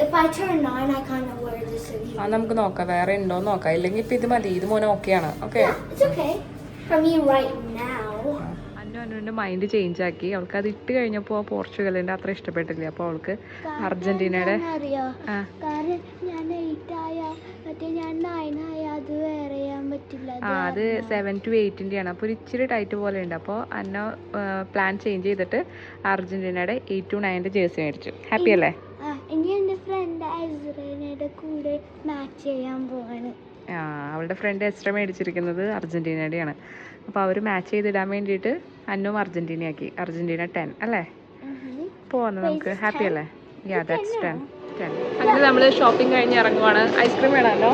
if I turn 9, I kind of wear this anyway. നമുക്ക് നോക്കാം, വേറെ ഉണ്ടോ നോക്കാം. ഇല്ലെങ്കിൽ ഇപ്പം ഇത് മതി, ഇത് മോനെ ഓക്കെയാണ്. Okay, it's okay for me right now. അനുവിൻ്റെ മൈൻഡ് ചേഞ്ച് ആക്കി. അവൾക്ക് അത് ഇട്ട് കഴിഞ്ഞപ്പോൾ പോർച്ചുഗലിൻ്റെ അത്ര ഇഷ്ടപ്പെട്ടില്ല. അപ്പോൾ അവൾക്ക് അർജന്റീനയുടെ അത് 7 to 8-ൻ്റെയാണ്. അപ്പോൾ ഒരു ഇച്ചിരി ടൈറ്റ് പോലെ ഉണ്ട്. അപ്പോൾ അന്ന പ്ലാൻ ചേഞ്ച് ചെയ്തിട്ട് അർജന്റീനയുടെ 8 to 9 ജേഴ്സി മേടിച്ചു. ഹാപ്പി അല്ലേ? എൻ്റെ ഫ്രണ്ട് ഐസ്രയുടെ കൂടെ മാച്ച് ചെയ്യാൻ പോവാണ്. അവളുടെ ഫ്രണ്ട് എക്സ്ട്രാ മേടിച്ചിരിക്കുന്നത് അർജന്റീനയുടെയാണ്. അപ്പോൾ അവർ മാച്ച് ചെയ്തിടാൻ വേണ്ടിയിട്ട് അന്നും അർജന്റീനയാക്കി. അർജന്റീന 10 അല്ലേ? പോവാന്ന് നമുക്ക്. ഹാപ്പി അല്ലേ? യാ, ദാറ്റ്സ് 10. അങ്ങനെ നമ്മൾ ഷോപ്പിംഗ് കഴിഞ്ഞ് ഇറങ്ങുവാണ്. ഐസ്ക്രീം വേണമല്ലോ?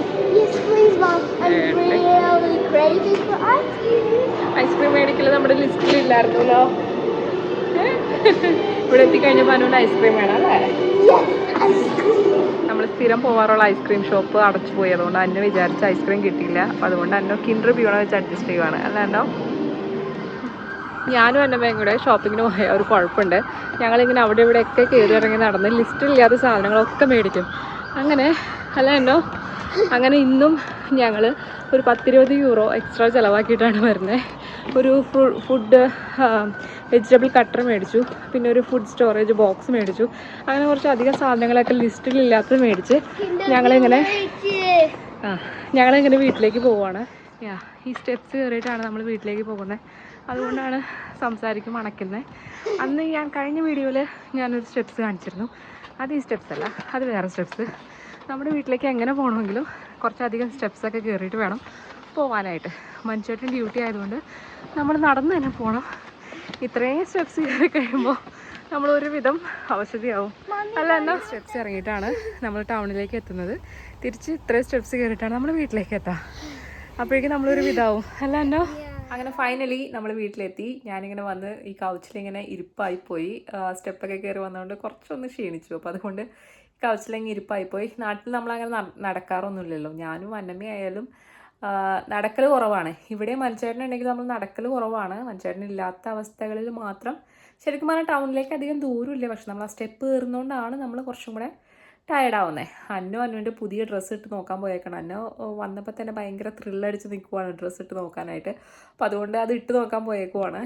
ഐസ്ക്രീം മേടിക്കൽ നമ്മുടെ ലിസ്റ്റിൽ ഇല്ലായിരുന്നല്ലോ. ഇവിടെ എത്തിക്കഴിഞ്ഞപ്പോൾ അനുവിന് ഐസ്ക്രീം വേണം അല്ലേ? നമ്മൾ സ്ഥിരം പോകാറുള്ള ഐസ്ക്രീം ഷോപ്പ് അടച്ചു പോയി. അതുകൊണ്ട് അന്ന വിചാരിച്ച ഐസ്ക്രീം കിട്ടിയില്ല. അപ്പോൾ അതുകൊണ്ട് അന്ന കിൻഡർ ബ്യൂണ വെച്ച് അഡ്ജസ്റ്റ് ചെയ്യുവാണ് അല്ലേ അന്നോ? ഞാനും അന്നമ്മയും കൂടെ ഷോപ്പിങ്ങിന് പോയ ഒരു കുഴപ്പമുണ്ട്. ഞങ്ങളിങ്ങനെ അവിടെ ഇവിടെയൊക്കെ കയറി ഇറങ്ങി നടന്ന് ലിസ്റ്റിലില്ലാത്ത സാധനങ്ങളൊക്കെ മേടിക്കും. അങ്ങനെ അല്ല എന്നോ? അങ്ങനെ ഇന്നും ഞങ്ങൾ ഒരു 10-20 euro എക്സ്ട്രാ ചിലവാക്കിയിട്ടാണ് വരുന്നത്. ഒരു ഫുഡ് വെജിറ്റബിൾ കട്ടർ മേടിച്ചു, പിന്നെ ഒരു ഫുഡ് സ്റ്റോറേജ് ബോക്സ് മേടിച്ചു. അങ്ങനെ കുറച്ച് അധികം സാധനങ്ങളൊക്കെ ലിസ്റ്റിലില്ലാത്തത് മേടിച്ച് ഞങ്ങളിങ്ങനെ വീട്ടിലേക്ക് പോവുകയാണ്. ഈ സ്റ്റെപ്സ് കയറിയിട്ടാണ് നമ്മൾ വീട്ടിലേക്ക് പോകുന്നത്. അതുകൊണ്ടാണ് സംസാരിക്കും അണയ്ക്കുന്നത്. അന്ന് ഞാൻ കഴിഞ്ഞ വീഡിയോയിൽ ഞാനൊരു സ്റ്റെപ്സ് കാണിച്ചിരുന്നു. അത് ഈ സ്റ്റെപ്സ് അല്ല, അത് വേറെ സ്റ്റെപ്സ്. നമ്മുടെ വീട്ടിലേക്ക് എങ്ങനെ പോകണമെങ്കിലും കുറച്ചധികം സ്റ്റെപ്സൊക്കെ കയറിയിട്ട് വേണം പോകാനായിട്ട്. മനുഷ്യരുടെ ഡ്യൂട്ടി ആയതുകൊണ്ട് നമ്മൾ നടന്ന് തന്നെ പോകണം. ഇത്രയും സ്റ്റെപ്സ് കയറി കഴിയുമ്പോൾ നമ്മളൊരു വിധം അവശതയാവും. അല്ല എന്നാ സ്റ്റെപ്സ് ഇറങ്ങിയിട്ടാണ് നമ്മൾ ടൗണിലേക്ക് എത്തുന്നത്. തിരിച്ച് ഇത്രയും സ്റ്റെപ്സ് കയറിയിട്ടാണ് നമ്മൾ വീട്ടിലേക്ക് എത്താം. അപ്പോഴേക്കും നമ്മളൊരു വിധാവും അല്ല എന്നോ. അങ്ങനെ ഫൈനലി നമ്മൾ വീട്ടിലെത്തി. ഞാനിങ്ങനെ വന്ന് ഈ കൗച്ചിലിങ്ങനെ ഇരിപ്പായിപ്പോയി. സ്റ്റെപ്പൊക്കെ കയറി വന്നതുകൊണ്ട് കുറച്ചൊന്ന് ക്ഷീണിച്ചു. അപ്പോൾ അതുകൊണ്ട് കൗച്ചിലിങ്ങനെ ഇരിപ്പായിപ്പോയി. നാട്ടിൽ നമ്മളങ്ങനെ നടക്കാറൊന്നുമില്ലല്ലോ. ഞാനും അന്നമ്മയായാലും നടക്കൽ കുറവാണ്. ഇവിടെ മനുച്ചേട്ടനുണ്ടെങ്കിൽ നമ്മൾ നടക്കൽ കുറവാണ്. മനുച്ചേട്ടൻ ഇല്ലാത്ത അവസ്ഥകളിൽ മാത്രം. ശരിക്കും പറഞ്ഞാൽ ടൗണിലേക്ക് അധികം ദൂരമില്ല. പക്ഷെ നമ്മൾ ആ സ്റ്റെപ്പ് കയറുന്നതുകൊണ്ടാണ് നമ്മൾ കുറച്ചും കൂടെ ടയർഡാവുന്നത്. അനുവിൻ്റെ പുതിയ ഡ്രസ്സ് ഇട്ട് നോക്കാൻ പോയേക്കണം. അന്നു വന്നപ്പോൾ തന്നെ ഭയങ്കര ത്രില്ലടിച്ച് നിൽക്കുവാണ് ഡ്രസ്സ് ഇട്ട് നോക്കാനായിട്ട്. അപ്പം അതുകൊണ്ട് അത് ഇട്ട് നോക്കാൻ പോയേക്കുവാണ്.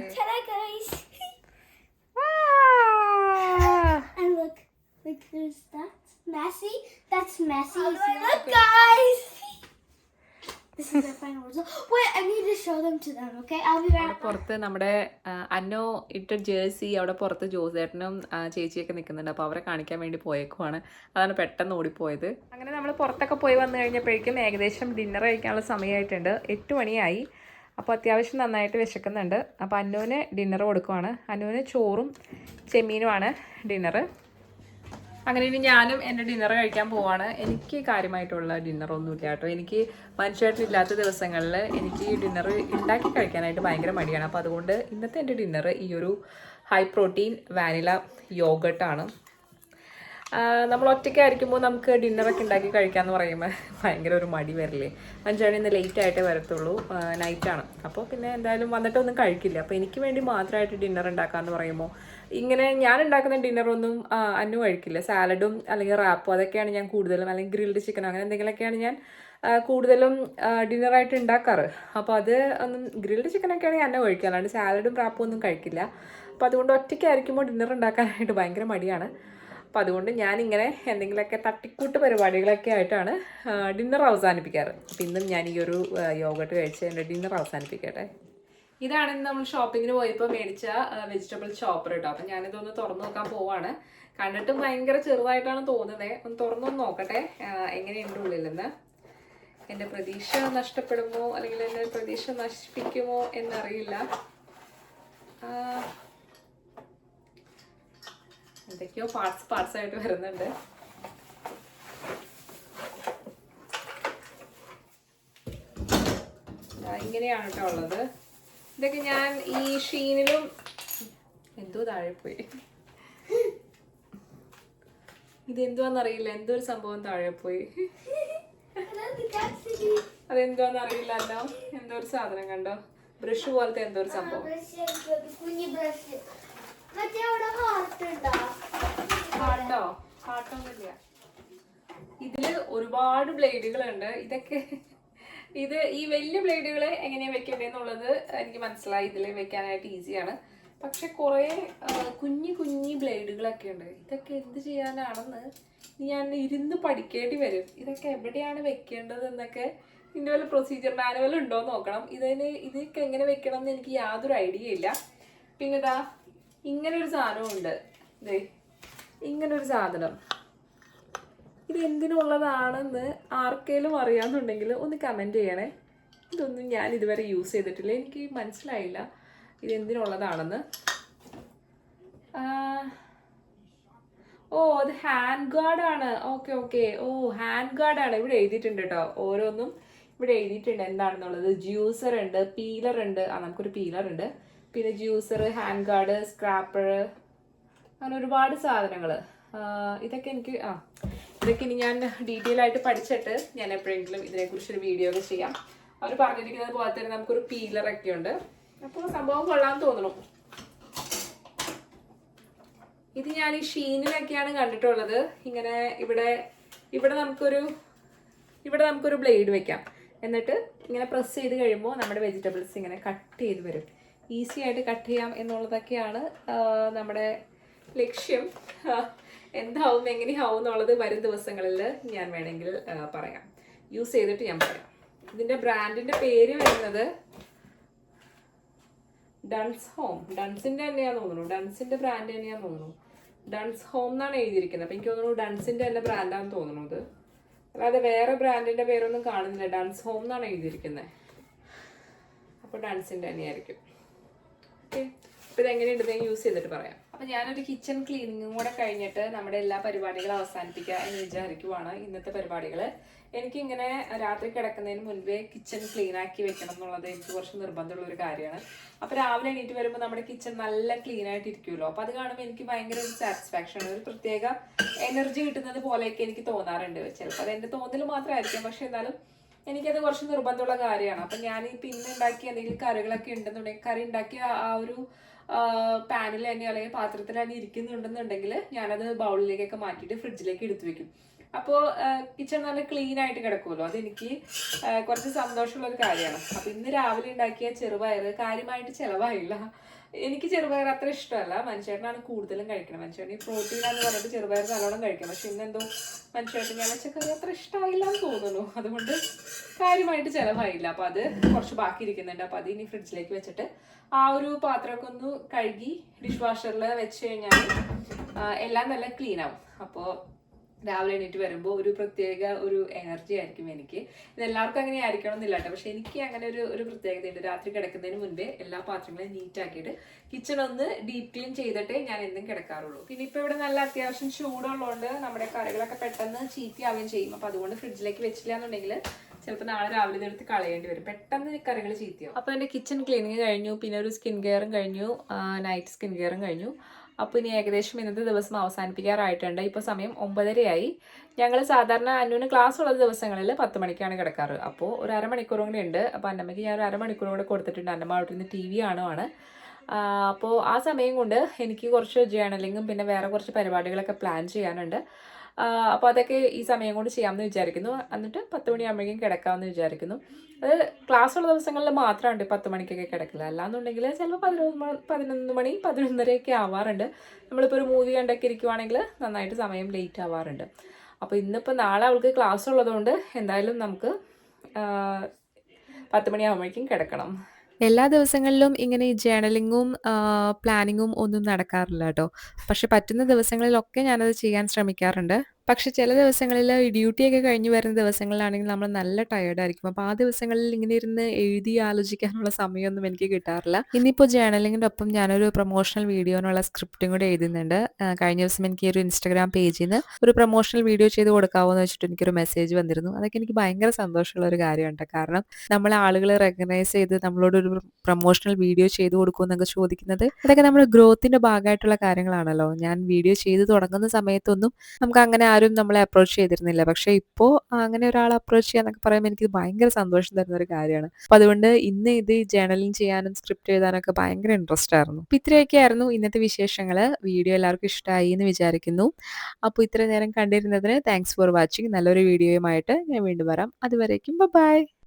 പുറത്ത് നമ്മുടെ അന്നോ ഇട്ട ജേഴ്സി അവിടെ പുറത്ത് ജോസേട്ടനും ചേച്ചിയൊക്കെ നിൽക്കുന്നുണ്ട്. അപ്പോൾ അവരെ കാണിക്കാൻ വേണ്ടി പോയേക്കുവാണ്. അതാണ് പെട്ടെന്ന് ഓടിപ്പോയത്. അങ്ങനെ നമ്മൾ പുറത്തൊക്കെ പോയി വന്നു കഴിഞ്ഞപ്പോഴേക്കും ഏകദേശം ഡിന്നർ കഴിക്കാനുള്ള സമയമായിട്ടുണ്ട്. 8 മണിയായി. അപ്പോൾ അത്യാവശ്യം നന്നായിട്ട് വിശക്കുന്നുണ്ട്. അപ്പോൾ അന്നുവിന് ഡിന്നർ കൊടുക്കുവാണ്. അന്നുവിന് ചോറും ചെമ്മീനുമാണ് ഡിന്നർ. അങ്ങനെ ഇനി ഞാനും എൻ്റെ ഡിന്നർ കഴിക്കാൻ പോവാണ്. എനിക്ക് കാര്യമായിട്ടുള്ള ഡിന്നറൊന്നുമില്ല കേട്ടോ. എനിക്ക് മനുഷ്യരായിട്ടില്ലാത്ത ദിവസങ്ങളിൽ എനിക്ക് ഡിന്നർ ഉണ്ടാക്കി കഴിക്കാനായിട്ട് ഭയങ്കര മടിയാണ്. അപ്പോൾ അതുകൊണ്ട് ഇന്നത്തെ എൻ്റെ ഡിന്നർ ഈ ഒരു ഹൈ പ്രോട്ടീൻ വാനില യോഗട്ടാണ്. നമ്മൾ ഒറ്റയ്ക്കായിരിക്കുമ്പോൾ നമുക്ക് ഡിന്നറൊക്കെ ഉണ്ടാക്കി കഴിക്കാമെന്ന് പറയുമ്പോൾ ഭയങ്കര ഒരു മടി വരില്ലേ. മനുഷ്യരാണ് ഇന്ന് ലേറ്റായിട്ടേ വരത്തുള്ളൂ, നൈറ്റാണ്. അപ്പോൾ പിന്നെ എന്തായാലും വന്നിട്ടൊന്നും കഴിക്കില്ല. അപ്പോൾ എനിക്ക് വേണ്ടി മാത്രമായിട്ട് ഡിന്നർ ഉണ്ടാക്കാമെന്ന് പറയുമ്പോൾ ഇങ്ങനെ ഞാൻ ഉണ്ടാക്കുന്ന ഡിന്നറൊന്നും അന്നു കഴിക്കില്ല. സാലഡും അല്ലെങ്കിൽ റാപ്പോ അതൊക്കെയാണ് ഞാൻ കൂടുതലും, അല്ലെങ്കിൽ ഗ്രിൽഡ് ചിക്കനോ അങ്ങനെ എന്തെങ്കിലുമൊക്കെയാണ് ഞാൻ കൂടുതലും ഡിന്നറായിട്ട് ഉണ്ടാക്കാറ്. അപ്പോൾ അത് ഒന്നും ഗ്രിൽഡ് ചിക്കനൊക്കെയാണ് അന്നു കഴിക്കുക, അല്ലാണ്ട് സാലഡും റാപ്പും ഒന്നും കഴിക്കില്ല. അപ്പോൾ അതുകൊണ്ട് ഒറ്റയ്ക്കായിരിക്കുമ്പോൾ ഡിന്നർ ഉണ്ടാക്കാനായിട്ട് ഭയങ്കര മടിയാണ്. അപ്പോൾ അതുകൊണ്ട് ഞാനിങ്ങനെ എന്തെങ്കിലുമൊക്കെ തട്ടിക്കൂട്ട് പരിപാടികളൊക്കെ ആയിട്ടാണ് ഡിന്നർ അവസാനിപ്പിക്കാറ്. അപ്പോൾ ഇന്നും ഞാൻ ഈ ഒരു യോഗട്ട് കഴിച്ച് എൻ്റെ ഡിന്നർ അവസാനിപ്പിക്കട്ടെ. ഇതാണ് നമ്മൾ ഷോപ്പിങ്ങിന് പോയപ്പോൾ മേടിച്ച വെജിറ്റബിൾ ചോപ്പർ കേട്ടോ. അപ്പം ഞാനിതൊന്ന് തുറന്നു നോക്കാൻ പോവാണ്. കണ്ടിട്ടും ഭയങ്കര ചെറുതായിട്ടാണ് തോന്നുന്നത്. ഒന്ന് തുറന്നൊന്ന് നോക്കട്ടെ എങ്ങനെയുണ്ട് ഉള്ളിലെന്ന്. എൻ്റെ പ്രതീക്ഷ നഷ്ടപ്പെടുമോ അല്ലെങ്കിൽ എൻ്റെ പ്രതീക്ഷ നശിപ്പിക്കുമോ എന്നറിയില്ല. എന്തൊക്കെയോ പാർട്സ് ആയിട്ട് വരുന്നുണ്ട്. ഇങ്ങനെയാണ് കേട്ടോ ഉള്ളത്. ഇതൊക്കെ ഞാൻ ഈ ഷീനിലും എന്തോ താഴെ പോയി, ഇതെന്തുവാന്നറിയില്ല, എന്തോ ഒരു സംഭവം താഴെ പോയി. അതെന്തോന്നറിയില്ലല്ലോ. എന്തോ ഒരു സാധനം കണ്ടോ, ബ്രഷ് പോലത്തെ എന്തോ ഒരു സംഭവം. ഹാർട്ടൊന്നുമില്ല. ഇതില് ഒരുപാട് ബ്ലേഡുകളുണ്ട്. ഇതൊക്കെ ഈ വലിയ ബ്ലേഡുകൾ എങ്ങനെയാ വെക്കേണ്ടതെന്നുള്ളത് എനിക്ക് മനസ്സിലായി. ഇതിൽ വെക്കാനായിട്ട് ഈസിയാണ്. പക്ഷെ കുറേ കുഞ്ഞി ബ്ലേഡുകളൊക്കെ ഉണ്ട്. ഇതൊക്കെ എന്ത് ചെയ്യാനാണെന്ന് ഞാൻ ഇരുന്ന് പഠിക്കേണ്ടി വരും. ഇതൊക്കെ എവിടെയാണ് വെക്കേണ്ടത് എന്നൊക്കെ ഇതിൻ്റെ വല്ല പ്രൊസീജിയർ മാനുവൽ ഉണ്ടോ എന്ന് നോക്കണം. ഇതൊക്കെ എങ്ങനെ വെക്കണം എന്ന് എനിക്ക് യാതൊരു ഐഡിയ ഇല്ല. പിന്നെ ഇതാ ഇങ്ങനൊരു സാധനമുണ്ട്. ഇങ്ങനൊരു സാധനം, ഇത് എന്തിനുള്ളതാണെന്ന് ആർക്കെങ്കിലും അറിയാമെന്നുണ്ടെങ്കിൽ ഒന്ന് കമൻറ്റ് ചെയ്യണേ. ഇതൊന്നും ഞാൻ ഇതുവരെ യൂസ് ചെയ്തിട്ടില്ല, എനിക്ക് മനസ്സിലായില്ല ഇതെന്തിനുള്ളതാണെന്ന്. ഓ അത് ഹാൻഡ് ഗാർഡാണ്. ഓക്കെ. ഓ ഹാൻഡ് ഗാർഡാണ്. ഇവിടെ എഴുതിയിട്ടുണ്ട് കേട്ടോ, ഓരോന്നും ഇവിടെ എഴുതിയിട്ടുണ്ട് എന്താണെന്നുള്ളത്. ജ്യൂസർ ഉണ്ട്, പീലർ ഉണ്ട്. നമുക്കൊരു പീലർ ഉണ്ട്. പിന്നെ ജ്യൂസർ, ഹാൻഡ് ഗാർഡ്, സ്ക്രാപ്പർ, അങ്ങനെ ഒരുപാട് സാധനങ്ങൾ. ഇതൊക്കെ ഇനി ഞാൻ ഡീറ്റെയിൽ ആയിട്ട് പഠിച്ചിട്ട് ഞാൻ എപ്പോഴെങ്കിലും ഇതിനെക്കുറിച്ചൊരു വീഡിയോ ഒക്കെ ചെയ്യാം. അവർ പറഞ്ഞിരിക്കുന്നത് പോലെ തന്നെ നമുക്കൊരു പീലറൊക്കെ ഉണ്ട്. അപ്പോൾ സംഭവം കൊള്ളാൻ തോന്നുന്നു. ഇത് ഞാൻ ഈ ഷീനിലൊക്കെയാണ് കണ്ടിട്ടുള്ളത്. ഇങ്ങനെ ഇവിടെ നമുക്കൊരു ബ്ലേഡ് വെക്കാം. എന്നിട്ട് ഇങ്ങനെ പ്രസ് ചെയ്ത് കഴിയുമ്പോൾ നമ്മുടെ വെജിറ്റബിൾസ് ഇങ്ങനെ കട്ട് ചെയ്ത് വരും. ഈസി ആയിട്ട് കട്ട് ചെയ്യാം എന്നുള്ളതൊക്കെയാണ് നമ്മുടെ ലക്ഷ്യം. എന്താവും എങ്ങനെയാവും എന്നുള്ളത് വരും ദിവസങ്ങളിൽ ഞാൻ വേണമെങ്കിൽ പറയാം, യൂസ് ചെയ്തിട്ട് ഞാൻ പറയാം. ഇതിൻ്റെ ബ്രാൻഡിൻ്റെ പേര് വരുന്നത് ഡൺസ് ഹോം. ഡൺസിൻ്റെ തന്നെയാന്ന് തോന്നുന്നു, ഡൺസിൻ്റെ ബ്രാൻഡ് തന്നെയാന്ന് തോന്നുന്നു. ഡൺസ് ഹോം എന്നാണ് എഴുതിയിരിക്കുന്നത്. അപ്പം എനിക്ക് തോന്നുന്നു ഡൺസിൻ്റെ തന്നെ ബ്രാൻഡാണെന്ന് തോന്നുന്നത്. അല്ലാതെ വേറെ ബ്രാൻഡിൻ്റെ പേരൊന്നും കാണുന്നില്ല. ഡൺസ് ഹോം എന്നാണ് എഴുതിയിരിക്കുന്നത്. അപ്പോൾ ഡൺസിൻ്റെ തന്നെയായിരിക്കും. ഓക്കെ, അപ്പോൾ ഇതെങ്ങനെയുണ്ടെന്ന് ഞാൻ യൂസ് ചെയ്തിട്ട് പറയാം. അപ്പോൾ ഞാനൊരു കിച്ചൺ ക്ലീനിങ്ങും കൂടെ കഴിഞ്ഞിട്ട് നമ്മുടെ എല്ലാ പരിപാടികളും അവസാനിപ്പിക്കുക എന്ന് വിചാരിക്കുവാണ്. ഇന്നത്തെ പരിപാടികൾ എനിക്കിങ്ങനെ രാത്രി കിടക്കുന്നതിന് മുൻപേ കിച്ചൺ ക്ലീൻ ആക്കി വെക്കണം എന്നുള്ളത് എനിക്ക് കുറച്ച് നിർബന്ധമുള്ള ഒരു കാര്യമാണ്. അപ്പോൾ രാവിലെ എണീറ്റ് വരുമ്പോൾ നമ്മുടെ കിച്ചൺ നല്ല ക്ലീൻ ആയിട്ട് ഇരിക്കുമല്ലോ. അപ്പോൾ അത് കാണുമ്പോൾ എനിക്ക് ഭയങ്കര ഒരു സാറ്റിസ്ഫാക്ഷൻ, ഒരു പ്രത്യേക എനർജി കിട്ടുന്നത് പോലെയൊക്കെ എനിക്ക് തോന്നാറുണ്ട്. ചിലപ്പോൾ അത് എൻ്റെ തോന്നൽ മാത്രമായിരിക്കും, പക്ഷെ എന്നാലും എനിക്കത് കുറച്ച് നിർബന്ധമുള്ള കാര്യമാണ്. അപ്പം ഞാനിപ്പോൾ ഇന്ന് ഉണ്ടാക്കിയ എന്തെങ്കിലും കറികളൊക്കെ ഉണ്ടെന്നുണ്ടെങ്കിൽ, കറി ഉണ്ടാക്കിയ ആ ഒരു പാനിൽ തന്നെ അല്ലെങ്കിൽ പാത്രത്തിൽ തന്നെ ഇരിക്കുന്നുണ്ടെന്നുണ്ടെങ്കിൽ ഞാനത് ബൗളിലേക്കൊക്കെ മാറ്റിയിട്ട് ഫ്രിഡ്ജിലേക്ക് എടുത്തു വെക്കും. അപ്പോൾ കിച്ചൺ നല്ല ക്ലീൻ ആയിട്ട് കിടക്കുമല്ലോ. അതെനിക്ക് കുറച്ച് സന്തോഷമുള്ള ഒരു കാര്യമാണ്. അപ്പോൾ ഇന്ന് രാവിലെ ഉണ്ടാക്കിയ ചെറുപയർ കാര്യമായിട്ട് ചിലവായില്ല. എനിക്ക് ചെറുപയർ അത്ര ഇഷ്ടമല്ല, മനുഷ്യനാണ് കൂടുതലും കഴിക്കണം. മനുഷ്യന് ഈ പ്രോട്ടീനാന്ന് പറഞ്ഞിട്ട് ചെറുപയർ നല്ലോണം കഴിക്കാം. പക്ഷെ ഇന്നെന്തോ മനുഷ്യർക്ക് ഞാൻ വെച്ച കറി അത്ര ഇഷ്ടമായില്ല എന്ന് തോന്നുന്നു. അതുകൊണ്ട് കാര്യമായിട്ട് ചിലവായില്ല. അപ്പോൾ അത് കുറച്ച് ബാക്കി ഇരിക്കുന്നുണ്ട്. അപ്പോൾ അത് ഇനി ഫ്രിഡ്ജിലേക്ക് വെച്ചിട്ട് ആ ഒരു പാത്രമൊക്കെ ഒന്ന് കഴുകി ഡിഷ് വാഷറിൽ വെച്ച് കഴിഞ്ഞാൽ എല്ലാം നല്ല ക്ലീൻ ആവും. അപ്പോൾ രാവിലെ എണീറ്റ് വരുമ്പോൾ ഒരു പ്രത്യേക ഒരു എനർജി ആയിരിക്കും എനിക്ക്. ഇതെല്ലാവർക്കും അങ്ങനെ ആയിരിക്കണം എന്നില്ല കേട്ടോ, പക്ഷെ എനിക്ക് അങ്ങനെ ഒരു പ്രത്യേകതയുണ്ട്. രാത്രി കിടക്കുന്നതിന് മുൻപേ എല്ലാ പാത്രങ്ങളും നീറ്റാക്കിയിട്ട് കിച്ചൺ ഒന്ന് ഡീപ് ക്ലീൻ ചെയ്തിട്ടേ ഞാൻ എന്നും കിടക്കാറുള്ളൂ. പിന്നെ ഇപ്പോൾ ഇവിടെ നല്ല അത്യാവശ്യം ചൂടുള്ളതുകൊണ്ട് നമ്മുടെ കറികളൊക്കെ പെട്ടെന്ന് ചീത്തയാവുകയും ചെയ്യും. അപ്പോൾ അതുകൊണ്ട് ഫ്രിഡ്ജിലേക്ക് വെച്ചില്ല എന്നുണ്ടെങ്കിൽ ചിലപ്പോൾ നാളെ രാവിലെ ഇതെടുത്ത് കളയേണ്ടി വരും, പെട്ടെന്ന് കറികൾ ചീത്തയാവും. അപ്പോൾ എൻ്റെ കിച്ചൺ ക്ലീനിങ് കഴിഞ്ഞു, പിന്നെ ഒരു സ്കിൻ കെയറും കഴിഞ്ഞു, നൈറ്റ് സ്കിൻ കെയറും കഴിഞ്ഞു. അപ്പോൾ ഇനി ഏകദേശം ഇന്നത്തെ ദിവസം അവസാനിപ്പിക്കാറായിട്ടുണ്ട്. ഇപ്പോൾ സമയം 9:30 ഞങ്ങൾ സാധാരണ അന്നുവിന് ക്ലാസ് ഉള്ള ദിവസങ്ങളിൽ 10 മണിക്കാണ് കിടക്കാറ്. അപ്പോൾ ഒരു അരമണിക്കൂറും കൂടി ഉണ്ട്. അപ്പോൾ അന്നമ്മയ്ക്ക് ഞാൻ ഒരു അരമണിക്കൂർ കൂടെ കൊടുത്തിട്ടുണ്ട്. അന്നമ്മ അവിടെ നിന്ന് TV കാണുവാണ്. അപ്പോൾ ആ സമയം കൊണ്ട് എനിക്ക് കുറച്ച് ജേർണലിങ്ങും പിന്നെ വേറെ കുറച്ച് പരിപാടികളൊക്കെ പ്ലാൻ ചെയ്യാനുണ്ട്. അപ്പോൾ അതൊക്കെ ഈ സമയം കൊണ്ട് ചെയ്യാമെന്ന് വിചാരിക്കുന്നു. എന്നിട്ട് 10 മണിയാകുമ്പോഴേക്കും കിടക്കാമെന്ന് വിചാരിക്കുന്നു. അത് ക്ലാസ്സുള്ള ദിവസങ്ങളിൽ മാത്രമാണ് 10 മണിക്കൊക്കെ കിടക്കില്ല. അല്ലാന്നുണ്ടെങ്കിൽ ചിലപ്പോൾ 11 മണി 11:30 ആവാറുണ്ട്. നമ്മളിപ്പോൾ ഒരു മൂവി കണ്ടൊക്കെ ഇരിക്കുവാണെങ്കിൽ നന്നായിട്ട് സമയം ലേറ്റ് ആവാറുണ്ട്. അപ്പോൾ ഇന്നിപ്പോൾ നാളെ അവൾക്ക് ക്ലാസ് ഉള്ളതുകൊണ്ട് എന്തായാലും നമുക്ക് 10 മണിയാകുമ്പോഴേക്കും കിടക്കണം. എല്ലാ ദിവസങ്ങളിലും ഇങ്ങനെ ഈ ജേർണലിങ്ങും പ്ലാനിങ്ങും ഒന്നും നടക്കാറില്ല കേട്ടോ. പക്ഷെ പറ്റുന്ന ദിവസങ്ങളിലൊക്കെ ഞാനത് ചെയ്യാൻ ശ്രമിക്കാറുണ്ട്. പക്ഷെ ചില ദിവസങ്ങളിൽ ഈ ഡ്യൂട്ടിയൊക്കെ കഴിഞ്ഞ് വരുന്ന ദിവസങ്ങളിലാണെങ്കിൽ നമ്മൾ നല്ല ടയേർഡായിരിക്കും. അപ്പോൾ ആ ദിവസങ്ങളിൽ ഇങ്ങനെ ഇരുന്ന് എഴുതി ആലോചിക്കാനുള്ള സമയമൊന്നും എനിക്ക് കിട്ടാറില്ല. ഇന്നിപ്പോൾ ജേർണലിങ്ങിൻ്റെ ഒപ്പം ഞാനൊരു പ്രൊമോഷണൽ വീഡിയോനുള്ള സ്ക്രിപ്റ്റും കൂടെ എഴുതുന്നുണ്ട്. കഴിഞ്ഞ ദിവസം എനിക്ക് ഒരു ഇൻസ്റ്റാഗ്രാം പേജിൽ നിന്ന് ഒരു പ്രൊമോഷണൽ വീഡിയോ ചെയ്ത് കൊടുക്കാമോ എന്ന് വെച്ചിട്ട് എനിക്കൊരു മെസ്സേജ് വന്നിരുന്നു. അതൊക്കെ എനിക്ക് ഭയങ്കര സന്തോഷമുള്ള ഒരു കാര്യമുണ്ട്. കാരണം നമ്മളെ ആളുകൾ റെക്കഗ്നൈസ് ചെയ്ത് നമ്മളോട് ഒരു പ്രൊമോഷണൽ വീഡിയോ ചെയ്ത് കൊടുക്കുമെന്നൊക്കെ ചോദിക്കുന്നത് ഇതൊക്കെ നമ്മുടെ ഗ്രോത്തിന്റെ ഭാഗമായിട്ടുള്ള കാര്യങ്ങളാണല്ലോ. ഞാൻ വീഡിയോ ചെയ്ത് തുടങ്ങുന്ന സമയത്തൊന്നും നമുക്ക് അങ്ങനെ ആരും നമ്മളെ അപ്രോച്ച് ചെയ്തിരുന്നില്ല. പക്ഷെ ഇപ്പോൾ അങ്ങനെ ഒരാളെ അപ്രോച്ച് ചെയ്യാന്നൊക്കെ പറയുമ്പോൾ എനിക്ക് ഭയങ്കര സന്തോഷം തരുന്ന ഒരു കാര്യമാണ്. അപ്പോൾ അതുകൊണ്ട് ഇന്ന് ഇത് ജേർണലിംഗ് ചെയ്യാനും സ്ക്രിപ്റ്റ് എഴുതാനൊക്കെ ഭയങ്കര ഇൻട്രസ്റ്റ് ആയിരുന്നു. അപ്പോൾ ഇത്രയൊക്കെയായിരുന്നു ഇന്നത്തെ വിശേഷങ്ങൾ. വീഡിയോ എല്ലാവർക്കും ഇഷ്ടമായി എന്ന് വിചാരിക്കുന്നു. അപ്പോൾ ഇത്ര നേരം കണ്ടിരുന്നതിന് താങ്ക്സ് ഫോർ വാച്ചിങ്. നല്ലൊരു വീഡിയോയുമായിട്ട് ഞാൻ വീണ്ടും വരാം. അതുവരേക്കും ബൈ.